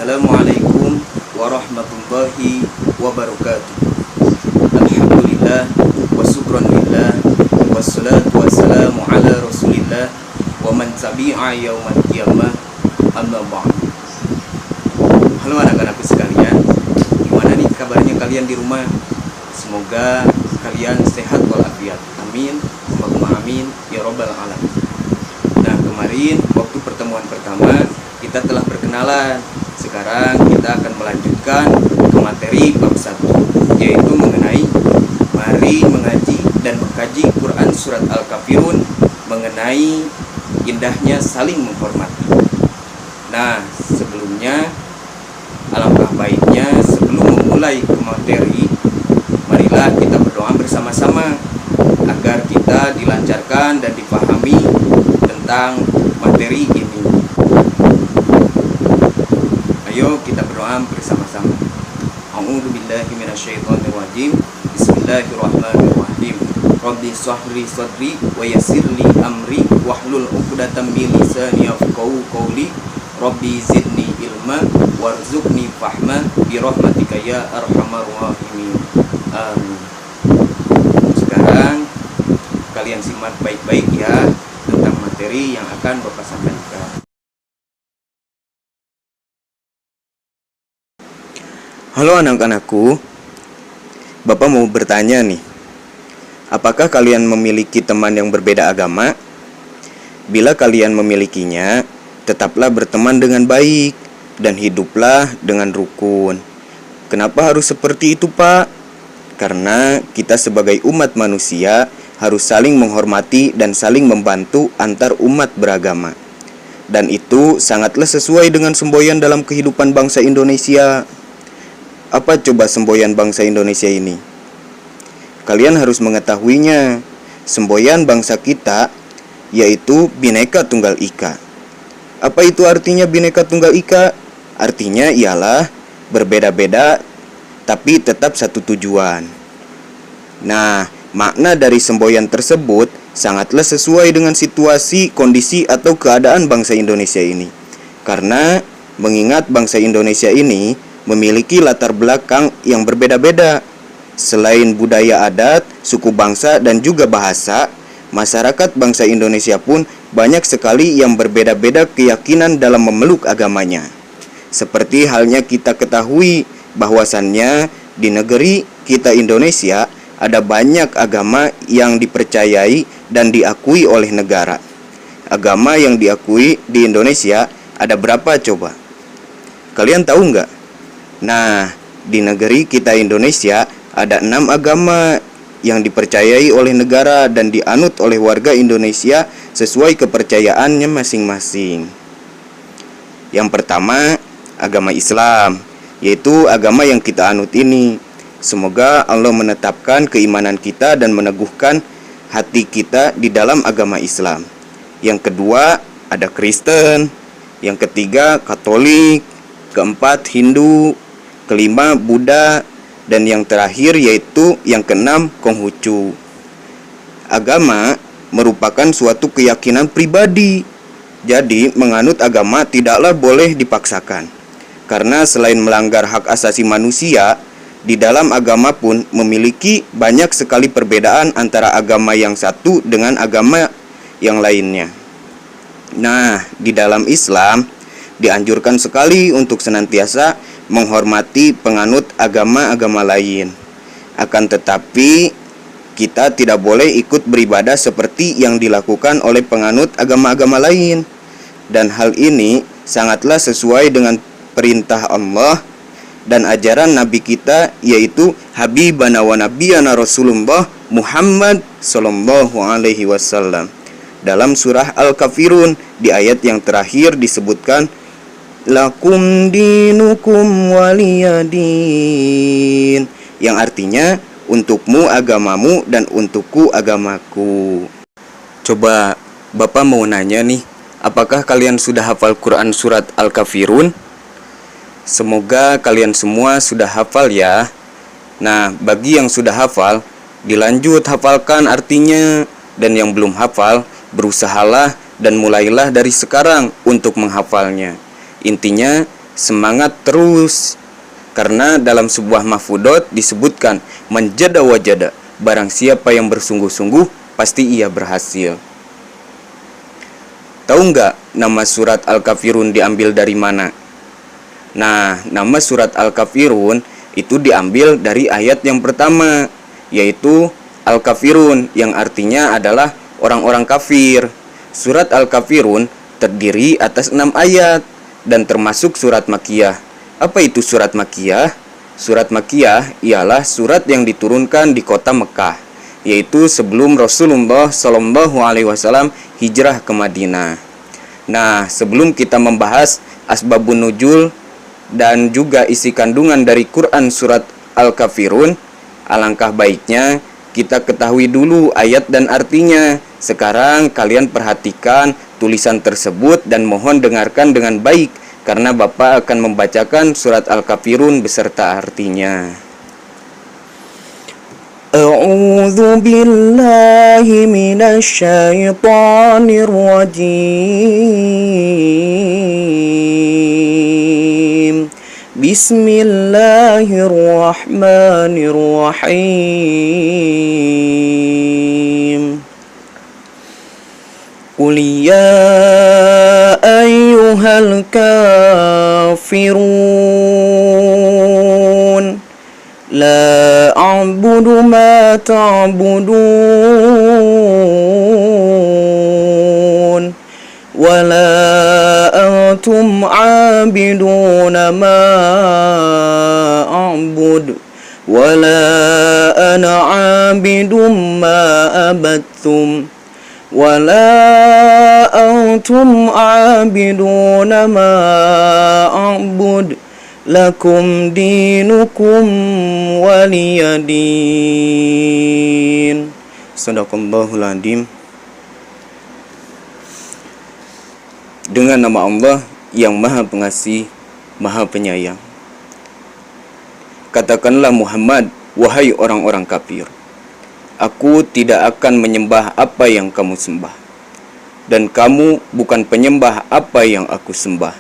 Assalamualaikum warahmatullahi wabarakatuh. Alhamdulillah wa syukranillah wassalatu wassalamu ala rasulillah wa man tabi'a yaumal qiyamah amma ba'd. Halo anak-anakku sekalian, gimana nih kabarnya kalian di rumah? Semoga kalian sehat walafiat. Amin, Allahumma amin ya robbal alamin. Nah, kemarin waktu pertemuan pertama kita telah berkenalan. Sekarang kita akan melanjutkan ke materi bab 1, yaitu mengenai mari mengaji dan mengkaji Quran surat Al-Kafirun mengenai indahnya saling menghormati. Nah, sebelumnya alangkah baiknya sebelum memulai ke materi, marilah kita berdoa bersama-sama agar kita dilancarkan dan dipahami tentang materi ini. Ayo kita berdoa bersama-sama. A'udzu billahi minasyaitonir rajim. Bismillahirrahmanirrahim. Rabbi shrahli sadri wa yassirli amri wahlul 'uqdatam min lisani yafqahu qawli. Rabbi zidni ilma warzuqni fahma bi rahmatika ya arhamar rahimin. Amin. Sekarang kalian simak baik-baik ya tentang materi yang akan Bapak sampaikan. Halo anak-anakku, Bapak mau bertanya nih, apakah kalian memiliki teman yang berbeda agama? Bila kalian memilikinya, tetaplah berteman dengan baik dan hiduplah dengan rukun. Kenapa harus seperti itu, Pak? Karena kita sebagai umat manusia harus saling menghormati dan saling membantu antar umat beragama. Dan itu sangatlah sesuai dengan semboyan dalam kehidupan bangsa Indonesia. Apa coba semboyan bangsa Indonesia ini? Kalian harus mengetahuinya. Semboyan bangsa kita yaitu Bhinneka Tunggal Ika. Apa itu artinya Bhinneka Tunggal Ika? Artinya ialah berbeda-beda tapi tetap satu tujuan. Nah, makna dari semboyan tersebut sangatlah sesuai dengan situasi, kondisi atau keadaan bangsa Indonesia ini. Karena mengingat bangsa Indonesia ini memiliki latar belakang yang berbeda-beda. Selain budaya adat, suku bangsa, dan juga bahasa, masyarakat bangsa Indonesia pun banyak sekali yang berbeda-beda keyakinan dalam memeluk agamanya. Seperti halnya kita ketahui bahwasannya di negeri kita Indonesia ada banyak agama yang dipercayai dan diakui oleh negara. Agama yang diakui di Indonesia ada berapa coba? Kalian tahu nggak? Nah, di negeri kita Indonesia ada 6 agama yang dipercayai oleh negara dan dianut oleh warga Indonesia sesuai kepercayaannya masing-masing. Yang pertama, agama Islam, yaitu agama yang kita anut ini. Semoga Allah menetapkan keimanan kita dan meneguhkan hati kita di dalam agama Islam. Yang kedua, ada Kristen. Yang ketiga, Katolik. Keempat, Hindu. Kelima, Buddha. Dan yang terakhir yaitu yang keenam, Konghucu. Agama merupakan suatu keyakinan pribadi. Jadi menganut agama tidaklah boleh dipaksakan. Karena selain melanggar hak asasi manusia, di dalam agama pun memiliki banyak sekali perbedaan antara agama yang satu dengan agama yang lainnya. Nah, di dalam Islam dianjurkan sekali untuk senantiasa menghormati penganut agama-agama lain. Akan tetapi kita tidak boleh ikut beribadah seperti yang dilakukan oleh penganut agama-agama lain. Dan hal ini sangatlah sesuai dengan perintah Allah dan ajaran Nabi kita, yaitu Habibana wa Nabiyana Rasulullah Muhammad sallallahu alaihi wasallam. Dalam surah Al-Kafirun di ayat yang terakhir disebutkan lakum dinukum waliyadin, yang artinya untukmu agamamu dan untukku agamaku. Coba Bapak mau nanya nih, apakah kalian sudah hafal Quran surat Al-Kafirun? Semoga kalian semua sudah hafal ya. Nah, bagi yang sudah hafal, dilanjut hafalkan artinya. Dan yang belum hafal, berusahalah dan mulailah dari sekarang untuk menghafalnya. Intinya, semangat terus. Karena dalam sebuah mahfudot disebutkan manjada wajada, barang siapa yang bersungguh-sungguh pasti ia berhasil. Tahu nggak nama surat Al-Kafirun diambil dari mana? Nah, nama surat Al-Kafirun itu diambil dari ayat yang pertama, yaitu Al-Kafirun, yang artinya adalah orang-orang kafir. Surat Al-Kafirun terdiri atas 6 ayat dan termasuk surat Makkiyah. Apa itu surat Makkiyah? Surat Makkiyah ialah surat yang diturunkan di kota Mekah, yaitu sebelum Rasulullah SAW hijrah ke Madinah. Nah, sebelum kita membahas asbabun nuzul dan juga isi kandungan dari Quran surat Al-Kafirun, alangkah baiknya kita ketahui dulu ayat dan artinya. Sekarang kalian perhatikan tulisan tersebut dan mohon dengarkan dengan baik, karena Bapak akan membacakan surat Al-Kafirun beserta artinya. A'udzu billahi minasy syaithanir rajim. Bismillahirrahmanirrahim. Qul ya ayyuhal kafirun la a'budu ma ta'budun wa la antum 'abiduna ma a'bud wa la ana 'abidum ma abattum ولا أنتم عابدون ما أعبد لكم دينكم ولي دين. Sadaqallahul Adzim. Dengan nama Allah yang Maha Pengasih, Maha Penyayang. Katakanlah Muhammad, wahai orang-orang kafir, aku tidak akan menyembah apa yang kamu sembah, dan kamu bukan penyembah apa yang aku sembah,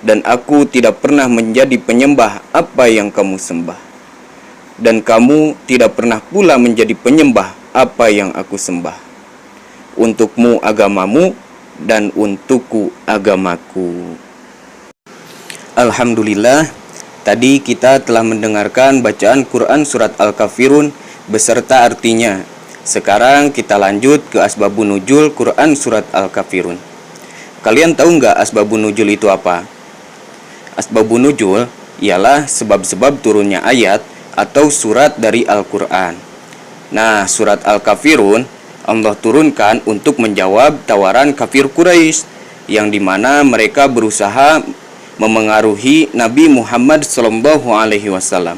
dan aku tidak pernah menjadi penyembah apa yang kamu sembah, dan kamu tidak pernah pula menjadi penyembah apa yang aku sembah. Untukmu agamamu, dan untukku agamaku. Alhamdulillah, tadi kita telah mendengarkan bacaan Quran surat Al-Kafirun beserta artinya. Sekarang kita lanjut ke asbabun nuzul Quran surat Al-Kafirun. Kalian tahu nggak asbabun nuzul itu apa? Asbabun nuzul ialah sebab-sebab turunnya ayat atau surat dari Al-Quran. Nah, surat Al-Kafirun Allah turunkan untuk menjawab tawaran kafir Quraisy, yang dimana mereka berusaha memengaruhi Nabi Muhammad SAW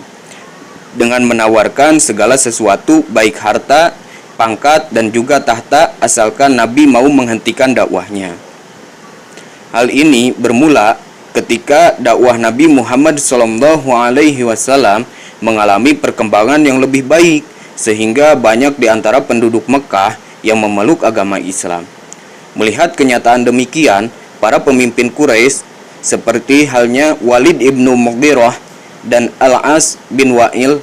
dengan menawarkan segala sesuatu, baik harta, pangkat, dan juga tahta, asalkan Nabi mau menghentikan dakwahnya. Hal ini bermula ketika dakwah Nabi Muhammad SAW mengalami perkembangan yang lebih baik, sehingga banyak di antara penduduk Mekah yang memeluk agama Islam. Melihat kenyataan demikian, para pemimpin Quraisy seperti halnya Walid ibnu Mughirah dan Al-As bin Wa'il,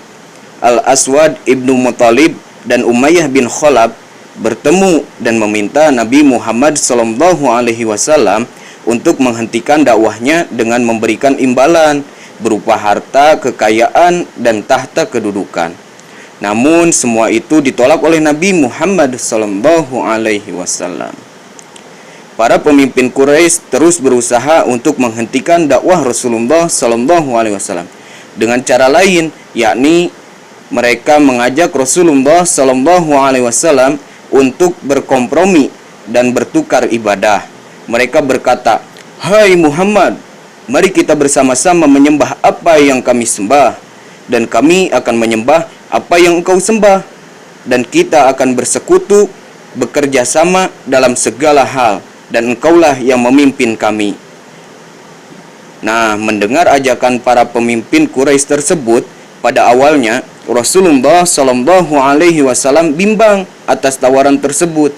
Al-Aswad ibnu Muttalib, dan Umayyah bin Khalaf bertemu dan meminta Nabi Muhammad SAW untuk menghentikan dakwahnya dengan memberikan imbalan berupa harta, kekayaan, dan tahta kedudukan. Namun semua itu ditolak oleh Nabi Muhammad SAW. Para pemimpin Quraisy terus berusaha untuk menghentikan dakwah Rasulullah SAW dengan cara lain, yakni mereka mengajak Rasulullah SAW untuk berkompromi dan bertukar ibadah. Mereka berkata, "Hai Muhammad, mari kita bersama-sama menyembah apa yang kami sembah, dan kami akan menyembah apa yang engkau sembah, dan kita akan bersekutu, bekerja sama dalam segala hal, dan engkaulah yang memimpin kami." Nah, mendengar ajakan para pemimpin Quraisy tersebut, pada awalnya Rasulullah SAW bimbang atas tawaran tersebut.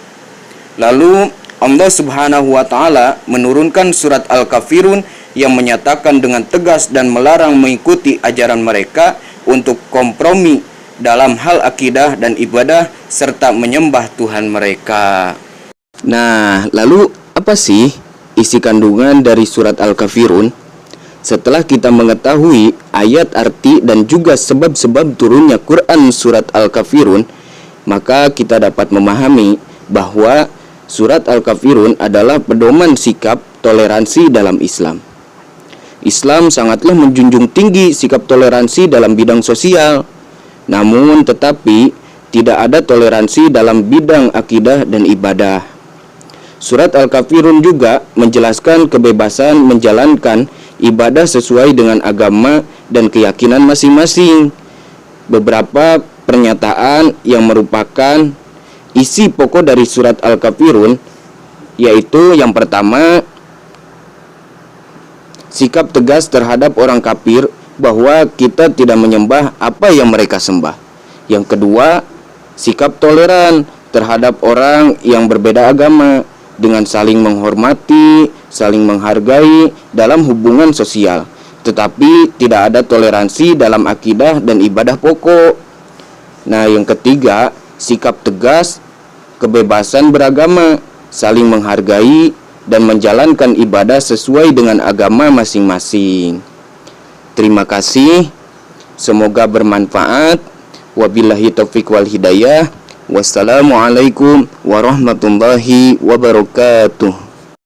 Lalu Allah Subhanahu wa taala menurunkan surat Al-Kafirun yang menyatakan dengan tegas dan melarang mengikuti ajaran mereka untuk kompromi dalam hal akidah dan ibadah serta menyembah Tuhan mereka. Nah, lalu apa sih isi kandungan dari surat Al-Kafirun? Setelah kita mengetahui ayat, arti, dan juga sebab-sebab turunnya Quran surat Al-Kafirun, maka kita dapat memahami bahwa surat Al-Kafirun adalah pedoman sikap toleransi dalam Islam. Islam sangatlah menjunjung tinggi sikap toleransi dalam bidang sosial. Namun tetapi tidak ada toleransi dalam bidang akidah dan ibadah. Surat Al-Kafirun juga menjelaskan kebebasan menjalankan ibadah sesuai dengan agama dan keyakinan masing-masing. Beberapa pernyataan yang merupakan isi pokok dari surat Al-Kafirun yaitu yang pertama, sikap tegas terhadap orang kafir bahwa kita tidak menyembah apa yang mereka sembah. Yang kedua, sikap toleran terhadap orang yang berbeda agama dengan saling menghormati, saling menghargai dalam hubungan sosial, tetapi tidak ada toleransi dalam akidah dan ibadah pokok. Nah, yang ketiga, sikap tegas kebebasan beragama, saling menghargai dan menjalankan ibadah sesuai dengan agama masing-masing. Terima kasih. Semoga bermanfaat. Wabillahi taufiq wal hidayah. Wassalamualaikum warahmatullahi wabarakatuh.